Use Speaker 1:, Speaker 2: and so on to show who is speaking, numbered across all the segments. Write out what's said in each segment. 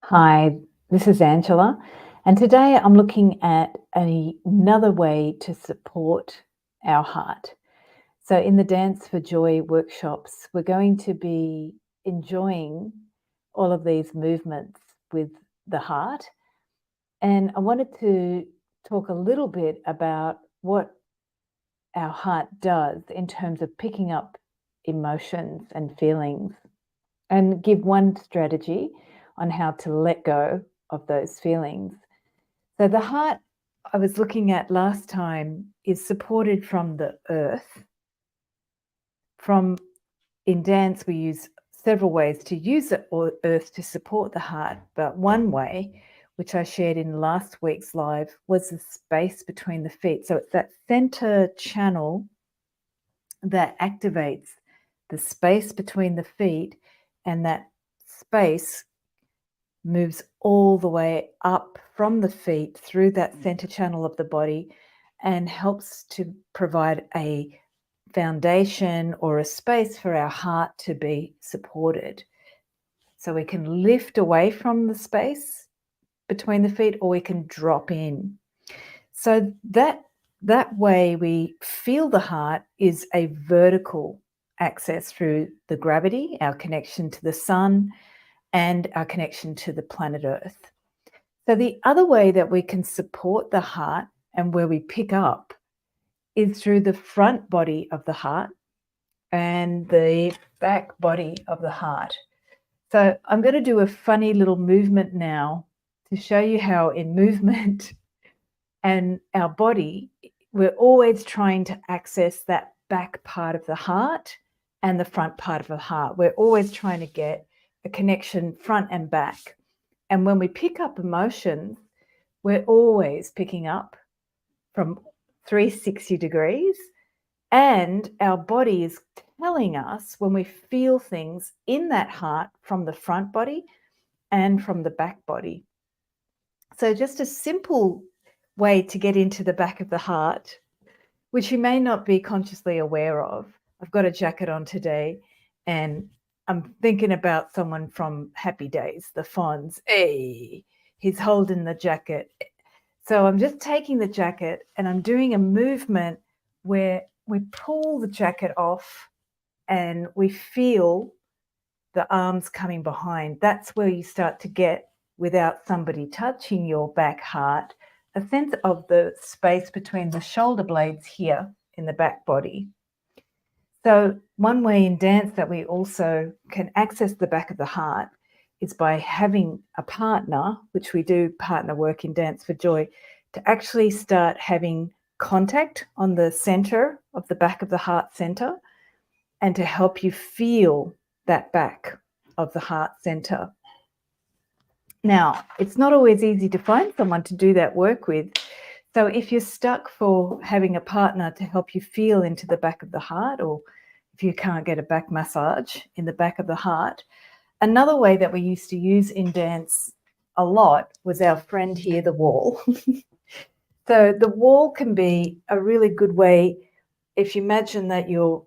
Speaker 1: Hi, this is Angela, and today I'm looking at another way to support our heart. So, in the Dance for Joy workshops, we're going to be enjoying all of these movements with the heart. And I wanted to talk a little bit about what our heart does in terms of picking up emotions and feelings, and give one strategy on how to let go of those feelings. So, the heart I was looking at last time is supported from the earth. From In dance, we use several ways to use the earth to support the heart, but one way, which I shared in last week's live, was the space between the feet. So, it's that center channel that activates the space between the feet, and that space moves all the way up from the feet through that center channel of the body and helps to provide a foundation or a space for our heart to be supported. So we can lift away from the space between the feet, or we can drop in. So that way we feel the heart is a vertical access through the gravity, our connection to the sun, and our connection to the planet Earth. So, the other way that we can support the heart and where we pick up is through the front body of the heart and the back body of the heart. So, I'm going to do a funny little movement now to show you how, in movement and our body, we're always trying to access that back part of the heart and the front part of the heart. We're always trying to get a connection front and back. And when we pick up emotions, we're always picking up from 360 degrees, and our body is telling us when we feel things in that heart from the front body and from the back body. So, just a simple way to get into the back of the heart, which you may not be consciously aware of. I've got a jacket on today, and I'm thinking about someone from Happy Days, the Fonz. Hey, he's holding the jacket. So I'm just taking the jacket and I'm doing a movement where we pull the jacket off and we feel the arms coming behind. That's where you start to get, without somebody touching your back heart, a sense of the space between the shoulder blades here in the back body. So, one way in dance that we also can access the back of the heart is by having a partner, which we do partner work in Dance for Joy, to actually start having contact on the center of the back of the heart center, and to help you feel that back of the heart center. Now, it's not always easy to find someone to do that work with. So if you're stuck for having a partner to help you feel into the back of the heart, or if you can't get a back massage in the back of the heart, another way that we used to use in dance a lot was our friend here, the wall. So the wall can be a really good way if you imagine that you're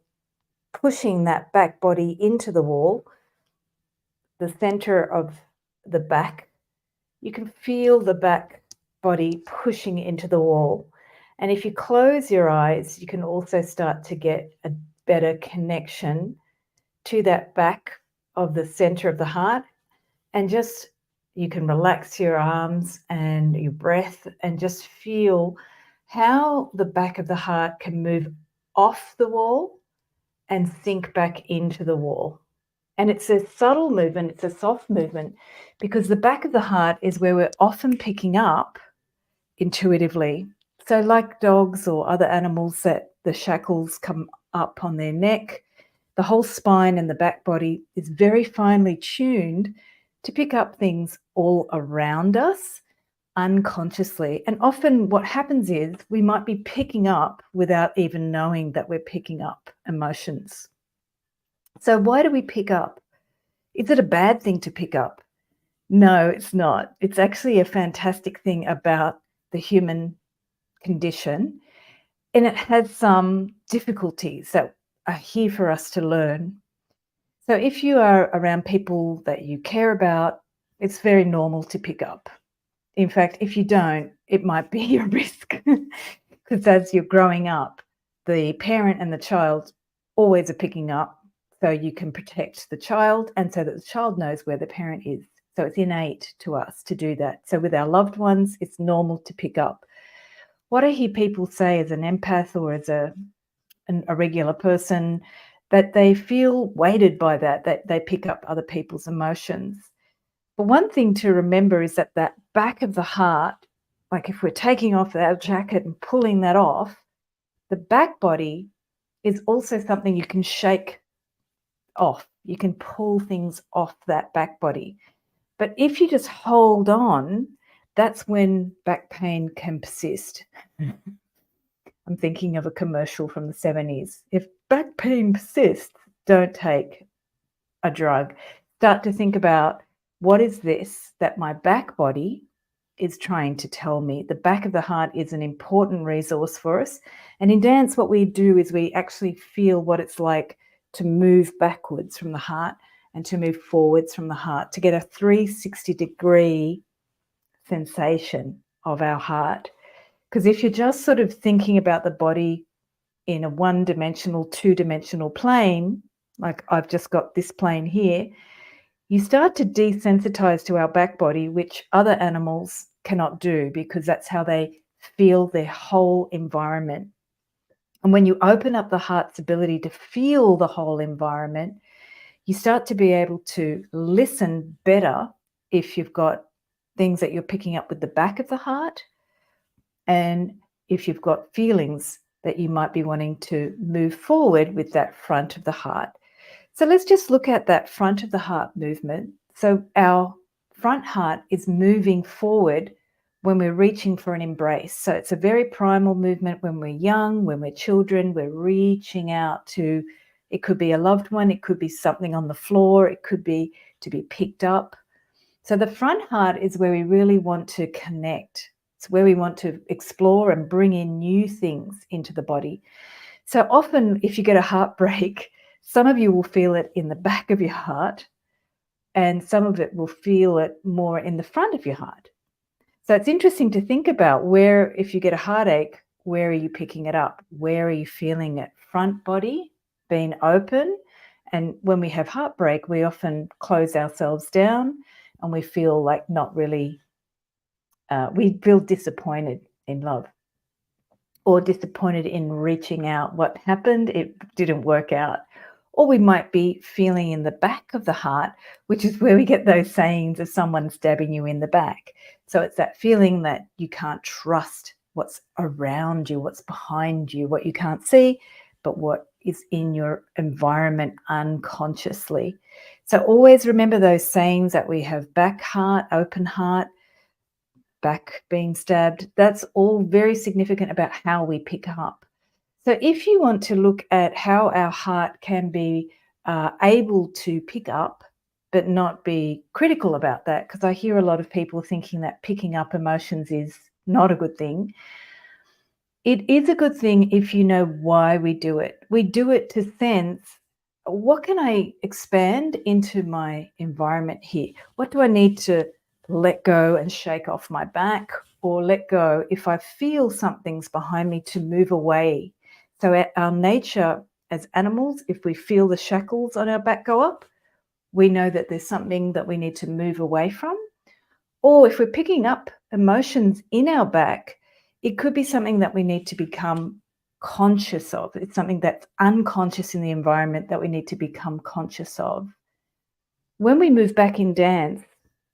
Speaker 1: pushing that back body into the wall, the center of the back. You can feel the back body pushing into the wall. And if you close your eyes, you can also start to get a better connection to that back of the center of the heart. And just, you can relax your arms and your breath and just feel how the back of the heart can move off the wall and sink back into the wall. And it's a subtle movement, it's a soft movement, because the back of the heart is where we're often picking up intuitively. So, like dogs or other animals that the shackles come up on their neck, the whole spine and the back body is very finely tuned to pick up things all around us unconsciously. And often what happens is we might be picking up without even knowing that we're picking up emotions. So, why do we pick up? Is it a bad thing to pick up? No, it's not. It's actually a fantastic thing about the human condition, and it has some difficulties that are here for us to learn. So, if you are around people that you care about, It's very normal to pick up. In fact, if you don't, it might be a risk because as you're growing up, the parent and the child always are picking up so you can protect the child and so that the child knows where the parent is. So it's innate to us to do that. So with our loved ones, it's normal to pick up. What I hear people say as an empath or as a regular person, that they feel weighted by that they pick up other people's emotions. But one thing to remember is that that back of the heart, like if we're taking off our jacket and pulling that off, the back body is also something you can shake off. You can pull things off that back body. But if you just hold on, that's when back pain can persist. I'm thinking of a commercial from the 70s. If back pain persists, don't take a drug. Start to think about, what is this that my back body is trying to tell me? The back of the heart is an important resource for us. And in dance, what we do is we actually feel what it's like to move backwards from the heart and to move forwards from the heart, to get a 360-degree sensation of our heart. Because if you're just sort of thinking about the body in a one-dimensional, two-dimensional plane, like I've just got this plane here, you start to desensitize to our back body, which other animals cannot do because that's how they feel their whole environment. And when you open up the heart's ability to feel the whole environment, you start to be able to listen better if you've got things that you're picking up with the back of the heart, and if you've got feelings that you might be wanting to move forward with that front of the heart. So let's just look at that front of the heart movement. So our front heart is moving forward when we're reaching for an embrace. So it's a very primal movement when we're young, when we're children, we're reaching out to, it could be a loved one, it could be something on the floor, it could be to be picked up. So the front heart is where we really want to connect. It's where we want to explore and bring in new things into the body. So often if you get a heartbreak, some of you will feel it in the back of your heart, and some of it will feel it more in the front of your heart. So it's interesting to think about where, if you get a heartache, where are you picking it up? Where are you feeling it? Front body being open. And when we have heartbreak, we often close ourselves down and we feel like not really, we feel disappointed in love or disappointed in reaching out. What happened? It didn't work out. Or we might be feeling in the back of the heart, which is where we get those sayings of someone stabbing you in the back. So it's that feeling that you can't trust what's around you, what's behind you, what you can't see, but what is in your environment unconsciously. So always remember those sayings that we have: back heart, open heart, back being stabbed. That's all very significant about how we pick up. So if you want to look at how our heart can be able to pick up, but not be critical about that, because I hear a lot of people thinking that picking up emotions is not a good thing. It is a good thing if you know why we do it. We do it to sense, what can I expand into my environment here? What do I need to let go and shake off my back, or let go if I feel something's behind me, to move away? So our nature as animals, if we feel the shackles on our back go up, we know that there's something that we need to move away from. Or if we're picking up emotions in our back, it could be something that we need to become conscious of. It's something that's unconscious in the environment that we need to become conscious of. When we move back in dance,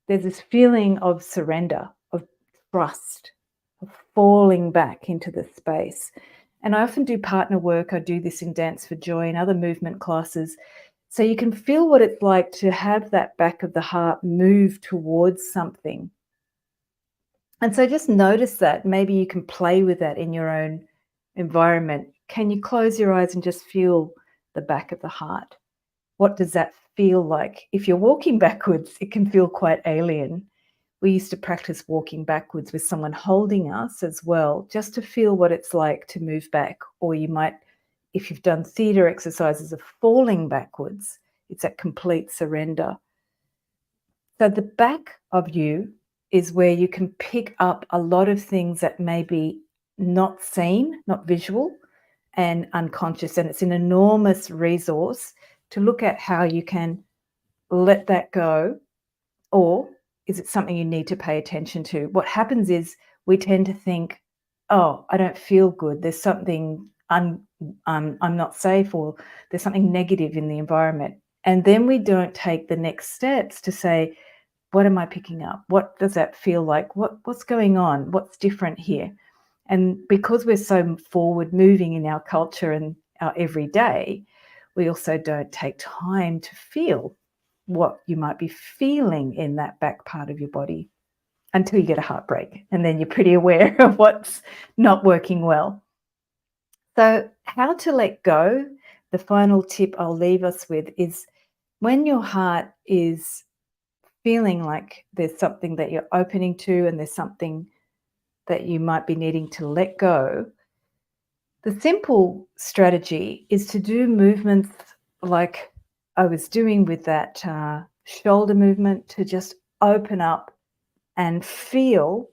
Speaker 1: there's this feeling of surrender, of trust, of falling back into the space. And I often do partner work. I do this in Dance for Joy and other movement classes. So you can feel what it's like to have that back of the heart move towards something. And so just notice that. Maybe you can play with that in your own environment. Can you close your eyes and just feel the back of the heart? What does that feel like? If you're walking backwards, it can feel quite alien. We used to practice walking backwards with someone holding us as well, just to feel what it's like to move back. Or you might, if you've done theatre exercises of falling backwards, it's that complete surrender. So the back of you is where you can pick up a lot of things that may be not seen, not visual, and unconscious. And it's an enormous resource to look at how you can let that go, or is it something you need to pay attention to? What happens is we tend to think, oh, I don't feel good. There's something I'm not safe, or there's something negative in the environment. And then we don't take the next steps to say, what am I picking up? What does that feel like? What's going on? What's different here? And because we're so forward moving in our culture and our everyday, we also don't take time to feel what you might be feeling in that back part of your body until you get a heartbreak. And then you're pretty aware of what's not working well. So, how to let go, the final tip I'll leave us with is when your heart is feeling like there's something that you're opening to and there's something that you might be needing to let go, the simple strategy is to do movements like I was doing with that shoulder movement, to just open up and feel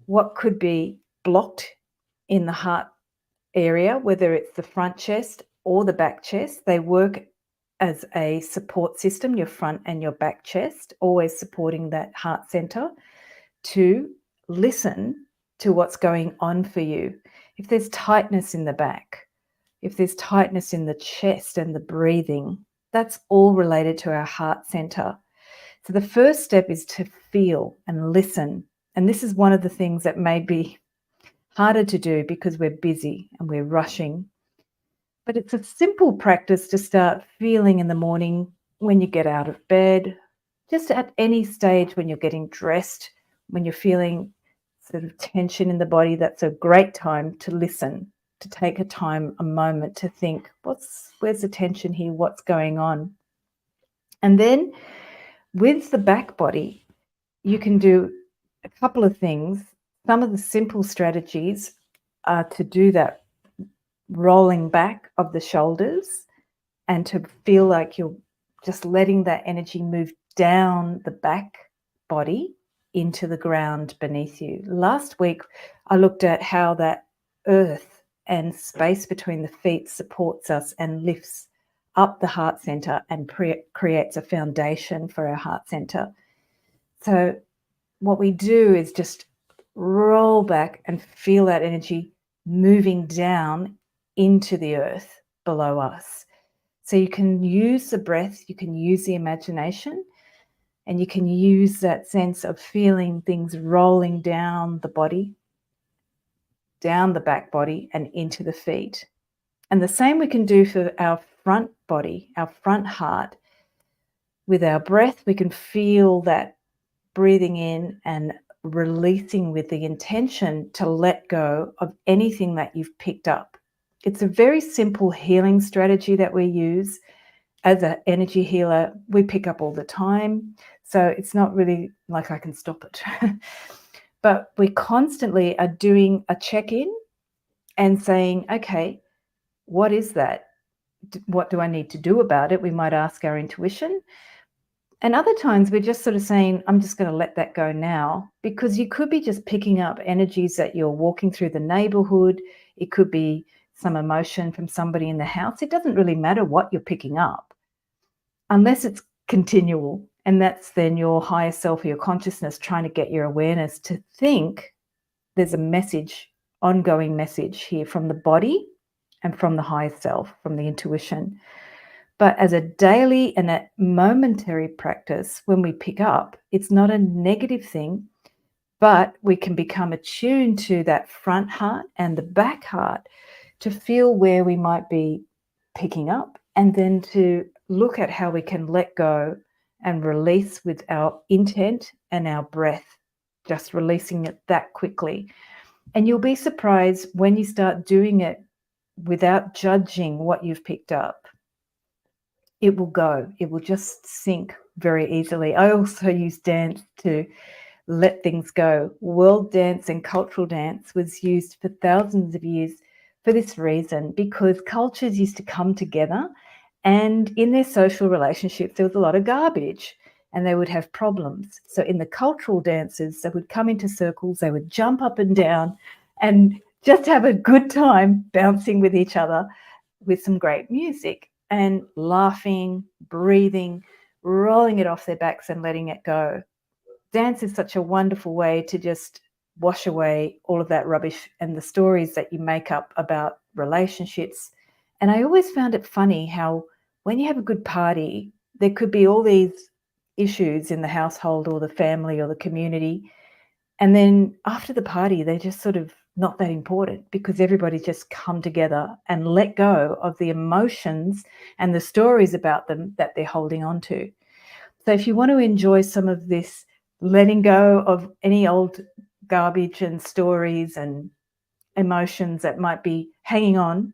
Speaker 1: what could be blocked in the heart area, whether it's the front chest or the back chest. They work as a support system, your front and your back chest, always supporting that heart center, to listen to what's going on for you. If there's tightness in the back, if there's tightness in the chest and the breathing, that's all related to our heart center. So the first step is to feel and listen. And this is one of the things that may be harder to do because we're busy and we're rushing. But it's a simple practice to start feeling in the morning when you get out of bed, just at any stage when you're getting dressed, when you're feeling sort of tension in the body. That's a great time to listen, to take a moment to think, where's the tension here? What's going on? And then with the back body, you can do a couple of things. Some of the simple strategies are to do that rolling back of the shoulders and to feel like you're just letting that energy move down the back body into the ground beneath you. Last week, I looked at how that earth and space between the feet supports us and lifts up the heart center and creates a foundation for our heart center. So what we do is just roll back and feel that energy moving down into the earth below us. So you can use the breath, you can use the imagination, and you can use that sense of feeling things rolling down the body, down the back body and into the feet. And the same we can do for our front body, our front heart. With our breath, we can feel that breathing in and releasing with the intention to let go of anything that you've picked up. It's a very simple healing strategy that we use. As an energy healer, we pick up all the time. So it's not really like I can stop it. But we constantly are doing a check-in and saying, okay, what is that? What do I need to do about it? We might ask our intuition. And other times we're just sort of saying, I'm just going to let that go now, because you could be just picking up energies that you're walking through the neighborhood. It could be some emotion from somebody in the house. It doesn't really matter what you're picking up unless it's continual. And that's then your higher self or your consciousness trying to get your awareness to think there's a message, ongoing message here from the body and from the higher self, from the intuition. But as a daily and a momentary practice, when we pick up, it's not a negative thing, but we can become attuned to that front heart and the back heart to feel where we might be picking up, and then to look at how we can let go and release with our intent and our breath, just releasing it that quickly. And you'll be surprised when you start doing it without judging what you've picked up. It will go. It will just sink very easily. I also use dance to let things go. World dance and cultural dance was used for thousands of years for this reason, because cultures used to come together and in their social relationships, there was a lot of garbage. and they would have problems. So in the cultural dances, they would come into circles, they would jump up and down and just have a good time bouncing with each other with some great music and laughing, breathing, rolling it off their backs and letting it go. Dance is such a wonderful way to just wash away all of that rubbish and the stories that you make up about relationships. And I always found it funny how when you have a good party, there could be all these issues in the household or the family or the community. And then after the party, they're just sort of not that important because everybody's just come together and let go of the emotions and the stories about them that they're holding on to. So if you want to enjoy some of this letting go of any old garbage and stories and emotions that might be hanging on,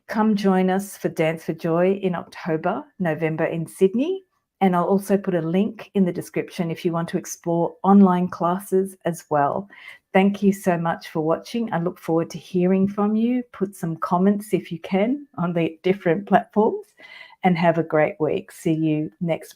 Speaker 1: come join us for Dance for Joy in October, November in Sydney. And I'll also put a link in the description if you want to explore online classes as well. Thank you so much for watching. I look forward to hearing from you. Put some comments if you can on the different platforms and have a great week. See you next month.